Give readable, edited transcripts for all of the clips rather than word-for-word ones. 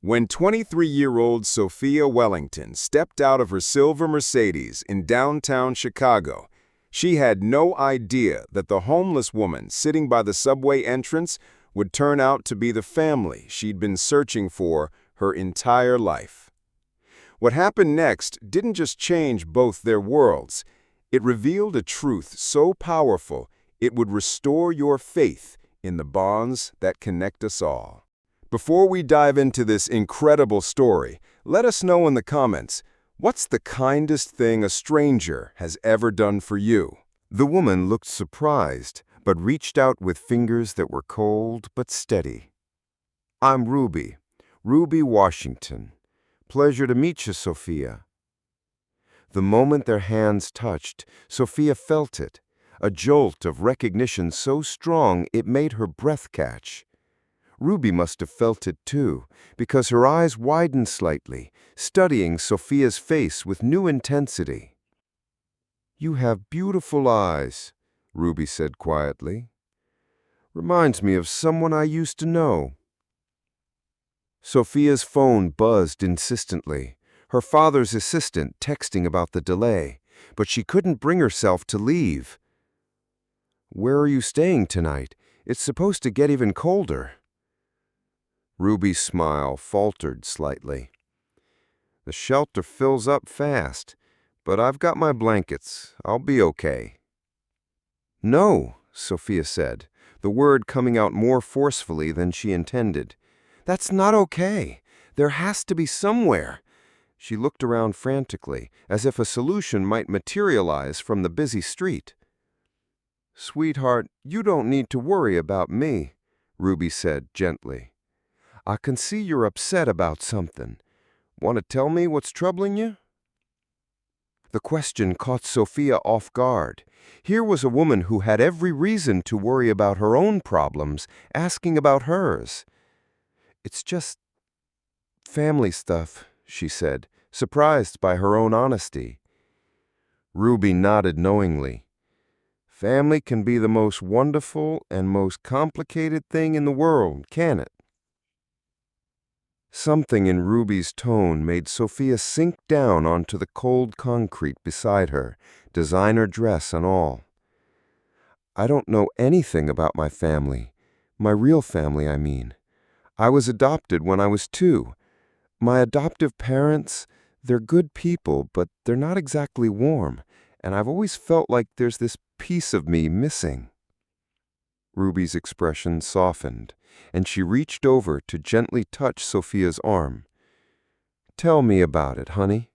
When 23-year-old Sophia Wellington stepped out of her silver Mercedes in downtown Chicago, she had no idea that the homeless woman sitting by the subway entrance would turn out to be the family she'd been searching for her entire life. What happened next didn't just change both their worlds. It revealed a truth so powerful it would restore your faith in the bonds that connect us all. Before we dive into this incredible story, let us know in the comments, what's the kindest thing a stranger has ever done for you? The woman looked surprised, but reached out with fingers that were cold but steady. I'm Ruby Washington. Pleasure to meet you, Sophia. The moment their hands touched, Sophia felt it, a jolt of recognition so strong it made her breath catch. Ruby must have felt it too, because her eyes widened slightly, studying Sophia's face with new intensity. You have beautiful eyes, Ruby said quietly. Reminds me of someone I used to know. Sophia's phone buzzed insistently, her father's assistant texting about the delay, but she couldn't bring herself to leave. Where are you staying tonight? It's supposed to get even colder. Ruby's smile faltered slightly. The shelter fills up fast, but I've got my blankets. I'll be okay. No, Sophia said, the word coming out more forcefully than she intended. That's not okay. There has to be somewhere. She looked around frantically, as if a solution might materialize from the busy street. Sweetheart, you don't need to worry about me, Ruby said gently. I can see you're upset about something. Want to tell me what's troubling you? The question caught Sophia off guard. Here was a woman who had every reason to worry about her own problems, asking about hers. It's just family stuff, she said, surprised by her own honesty. Ruby nodded knowingly. Family can be the most wonderful and most complicated thing in the world, can it? Something in Ruby's tone made Sophia sink down onto the cold concrete beside her, designer dress and all. I don't know anything about my family. My real family, I mean. I was adopted when I was 2. My adoptive parents, they're good people, but they're not exactly warm, and I've always felt like there's this piece of me missing. Ruby's expression softened, and she reached over to gently touch Sophia's arm. Tell me about it, honey.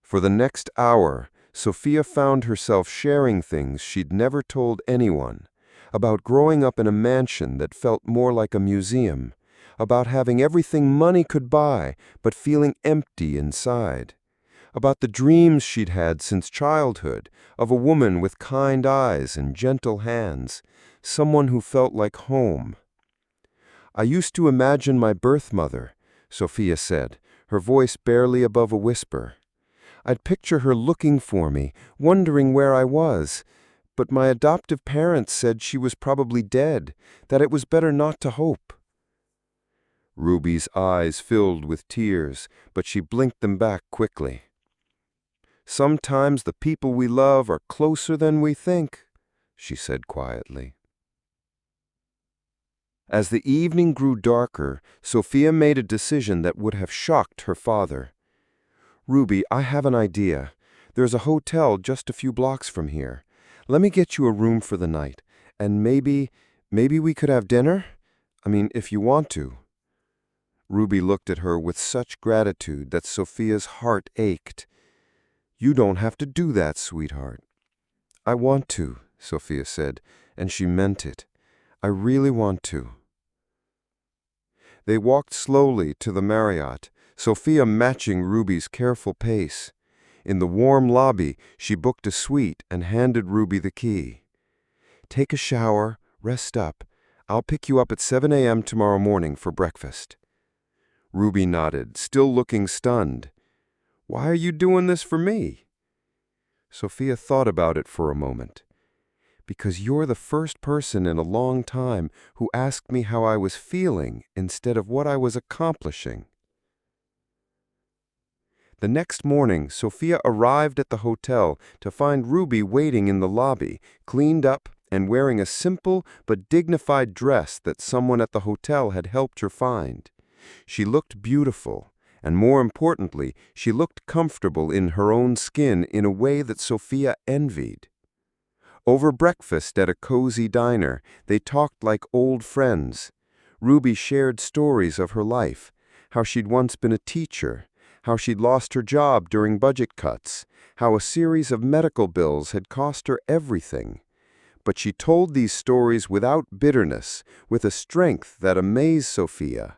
For the next hour, Sophia found herself sharing things she'd never told anyone, about growing up in a mansion that felt more like a museum, about having everything money could buy but feeling empty inside, about the dreams she'd had since childhood of a woman with kind eyes and gentle hands, someone who felt like home. I used to imagine my birth mother, Sophia said, her voice barely above a whisper. I'd picture her looking for me, wondering where I was, but my adoptive parents said she was probably dead, that it was better not to hope. Ruby's eyes filled with tears, but she blinked them back quickly. Sometimes the people we love are closer than we think, she said quietly. As the evening grew darker, Sophia made a decision that would have shocked her father. Ruby, I have an idea. There's a hotel just a few blocks from here. Let me get you a room for the night, and maybe we could have dinner? I mean, if you want to. Ruby looked at her with such gratitude that Sophia's heart ached. You don't have to do that, sweetheart. I want to, Sophia said, and she meant it. I really want to. They walked slowly to the Marriott, Sophia matching Ruby's careful pace. In the warm lobby, she booked a suite and handed Ruby the key. Take a shower, rest up. I'll pick you up at 7 a.m. tomorrow morning for breakfast. Ruby nodded, still looking stunned. Why are you doing this for me? Sophia thought about it for a moment. Because you're the first person in a long time who asked me how I was feeling instead of what I was accomplishing." The next morning, Sophia arrived at the hotel to find Ruby waiting in the lobby, cleaned up and wearing a simple but dignified dress that someone at the hotel had helped her find. She looked beautiful, and more importantly, she looked comfortable in her own skin in a way that Sophia envied. Over breakfast at a cozy diner, they talked like old friends. Ruby shared stories of her life, how she'd once been a teacher, how she'd lost her job during budget cuts, how a series of medical bills had cost her everything. But she told these stories without bitterness, with a strength that amazed Sophia.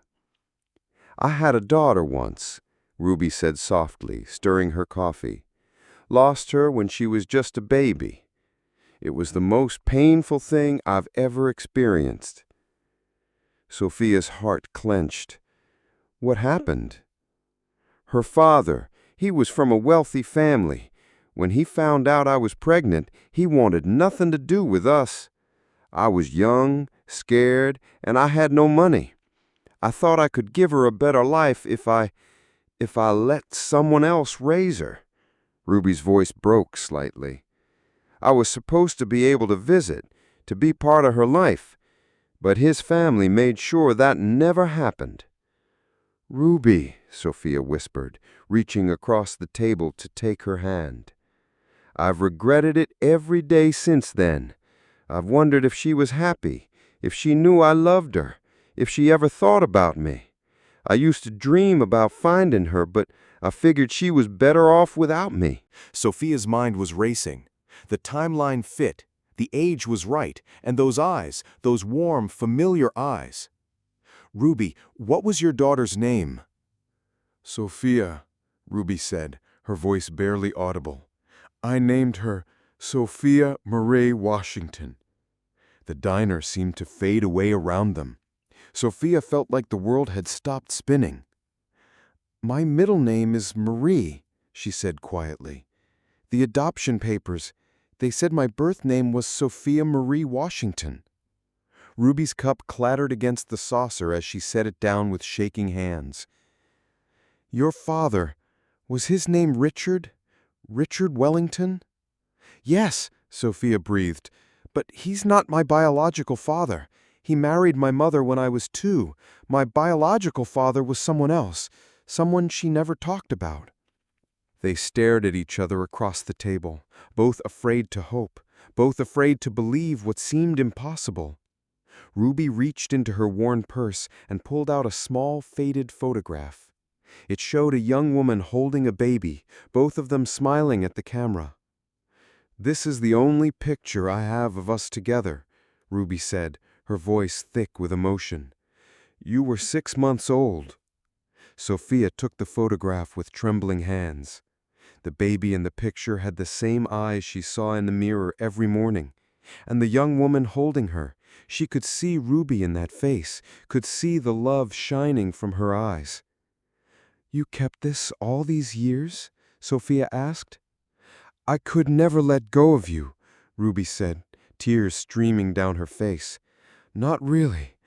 "I had a daughter once," Ruby said softly, stirring her coffee. "Lost her when she was just a baby. It was the most painful thing I've ever experienced." Sophia's heart clenched. "What happened?" "Her father, he was from a wealthy family. When he found out I was pregnant, he wanted nothing to do with us. I was young, scared, and I had no money. I thought I could give her a better life if I let someone else raise her." Ruby's voice broke slightly. "I was supposed to be able to visit, to be part of her life, but his family made sure that never happened." "Ruby," Sophia whispered, reaching across the table to take her hand. "I've regretted it every day since then. I've wondered if she was happy, if she knew I loved her, if she ever thought about me. I used to dream about finding her, but I figured she was better off without me." Sophia's mind was racing. The timeline fit, the age was right, and those eyes, those warm, familiar eyes. "Ruby, what was your daughter's name?" "Sophia," Ruby said, her voice barely audible. "I named her Sophia Marie Washington." The diner seemed to fade away around them. Sophia felt like the world had stopped spinning. "My middle name is Marie," she said quietly. "The adoption papers, they said my birth name was Sophia Marie Washington." Ruby's cup clattered against the saucer as she set it down with shaking hands. "Your father, was his name Richard? Richard Wellington?" "Yes," Sophia breathed, "but he's not my biological father. He married my mother when I was 2. My biological father was someone else, someone she never talked about." They stared at each other across the table, both afraid to hope, both afraid to believe what seemed impossible. Ruby reached into her worn purse and pulled out a small, faded photograph. It showed a young woman holding a baby, both of them smiling at the camera. "This is the only picture I have of us together," Ruby said, her voice thick with emotion. "You were 6 months old." Sophia took the photograph with trembling hands. The baby in the picture had the same eyes she saw in the mirror every morning. And the young woman holding her, she could see Ruby in that face, could see the love shining from her eyes. "You kept this all these years?" Sophia asked. "I could never let go of you," Ruby said, tears streaming down her face. "Not really.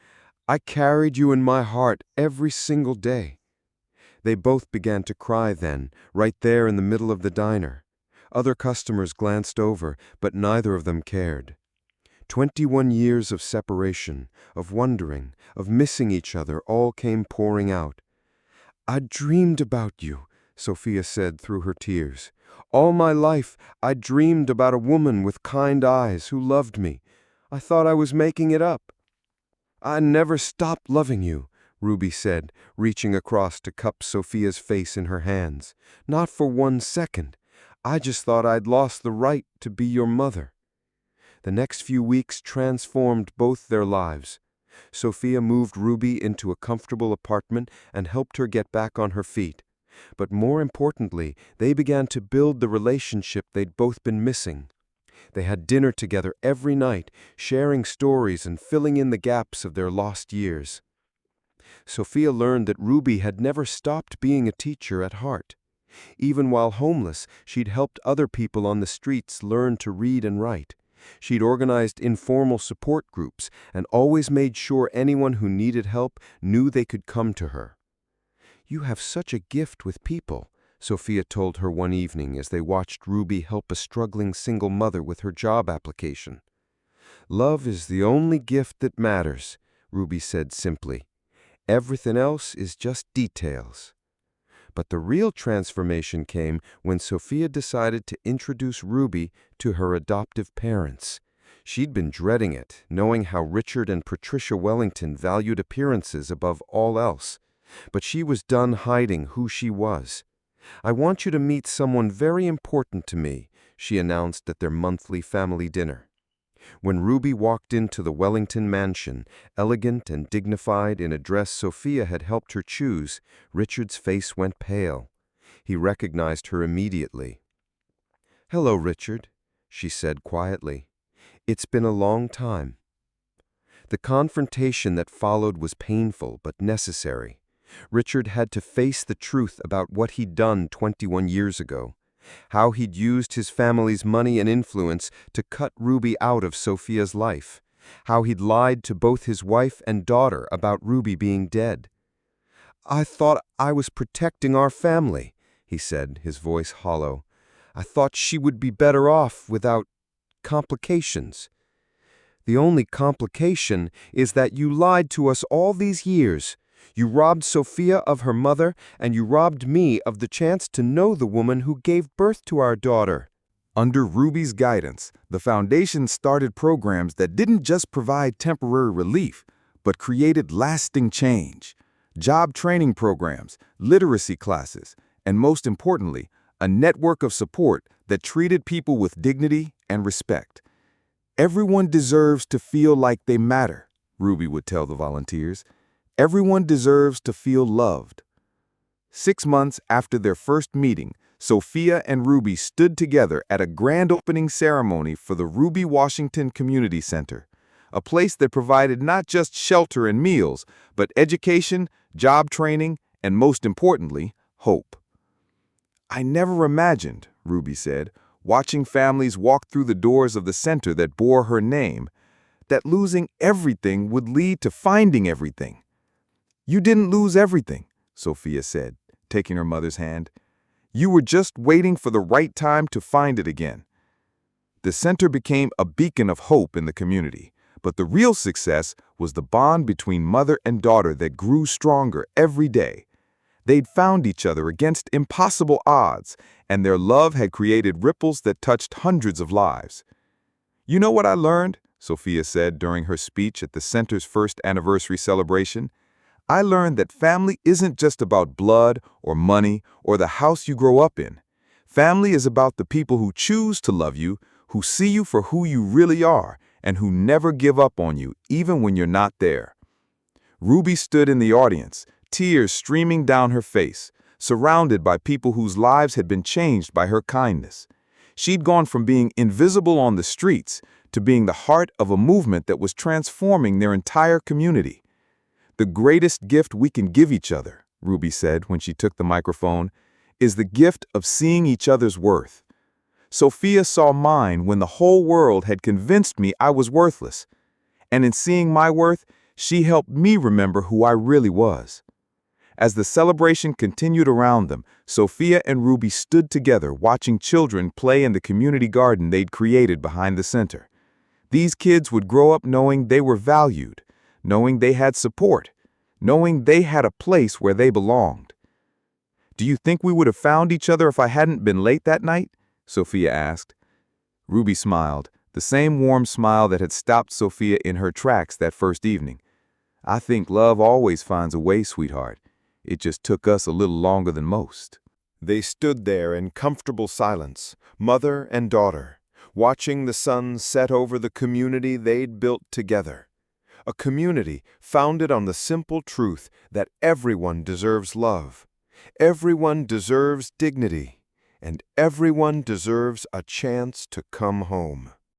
I carried you in my heart every single day." They both began to cry then, right there in the middle of the diner. Other customers glanced over, but neither of them cared. 21 years of separation, of wondering, of missing each other all came pouring out. "I dreamed about you," Sophia said through her tears. "All my life I dreamed about a woman with kind eyes who loved me. I thought I was making it up." "I never stopped loving you," Ruby said, reaching across to cup Sophia's face in her hands. "Not for 1 second. I just thought I'd lost the right to be your mother." The next few weeks transformed both their lives. Sophia moved Ruby into a comfortable apartment and helped her get back on her feet. But more importantly, they began to build the relationship they'd both been missing. They had dinner together every night, sharing stories and filling in the gaps of their lost years. Sophia learned that Ruby had never stopped being a teacher at heart. Even while homeless, she'd helped other people on the streets learn to read and write. She'd organized informal support groups and always made sure anyone who needed help knew they could come to her. "You have such a gift with people," Sophia told her one evening as they watched Ruby help a struggling single mother with her job application. "Love is the only gift that matters," Ruby said simply. "Everything else is just details." But the real transformation came when Sophia decided to introduce Ruby to her adoptive parents. She'd been dreading it, knowing how Richard and Patricia Wellington valued appearances above all else. But she was done hiding who she was. "I want you to meet someone very important to me," she announced at their monthly family dinner. When Ruby walked into the Wellington mansion, elegant and dignified in a dress Sophia had helped her choose, Richard's face went pale. He recognized her immediately. "Hello, Richard," she said quietly. "It's been a long time." The confrontation that followed was painful but necessary. Richard had to face the truth about what he'd done 21 years ago. How he'd used his family's money and influence to cut Ruby out of Sophia's life. How he'd lied to both his wife and daughter about Ruby being dead. "I thought I was protecting our family," he said, his voice hollow. "I thought she would be better off without complications." "The only complication is that you lied to us all these years. You robbed Sophia of her mother, and you robbed me of the chance to know the woman who gave birth to our daughter." Under Ruby's guidance, the foundation started programs that didn't just provide temporary relief, but created lasting change. Job training programs, literacy classes, and most importantly, a network of support that treated people with dignity and respect. "Everyone deserves to feel like they matter," Ruby would tell the volunteers. "Everyone deserves to feel loved." 6 months after their first meeting, Sophia and Ruby stood together at a grand opening ceremony for the Ruby Washington Community Center, a place that provided not just shelter and meals, but education, job training, and most importantly, hope. "I never imagined," Ruby said, watching families walk through the doors of the center that bore her name, that losing everything would lead to finding everything. "You didn't lose everything," Sophia said, taking her mother's hand. "You were just waiting for the right time to find it again." The center became a beacon of hope in the community, but the real success was the bond between mother and daughter that grew stronger every day. They'd found each other against impossible odds, and their love had created ripples that touched hundreds of lives. "You know what I learned?" Sophia said during her speech at the center's first anniversary celebration. "I learned that family isn't just about blood or money or the house you grow up in. Family is about the people who choose to love you, who see you for who you really are, and who never give up on you, even when you're not there." Ruby stood in the audience, tears streaming down her face, surrounded by people whose lives had been changed by her kindness. She'd gone from being invisible on the streets to being the heart of a movement that was transforming their entire community. "The greatest gift we can give each other," Ruby said when she took the microphone, "is the gift of seeing each other's worth. Sophia saw mine when the whole world had convinced me I was worthless. And in seeing my worth, she helped me remember who I really was." As the celebration continued around them, Sophia and Ruby stood together watching children play in the community garden they'd created behind the center. These kids would grow up knowing they were valued, knowing they had support, knowing they had a place where they belonged. "Do you think we would have found each other if I hadn't been late that night?" Sophia asked. Ruby smiled, the same warm smile that had stopped Sophia in her tracks that first evening. "I think love always finds a way, sweetheart. It just took us a little longer than most." They stood there in comfortable silence, mother and daughter, watching the sun set over the community they'd built together. A community founded on the simple truth that everyone deserves love, everyone deserves dignity, and everyone deserves a chance to come home.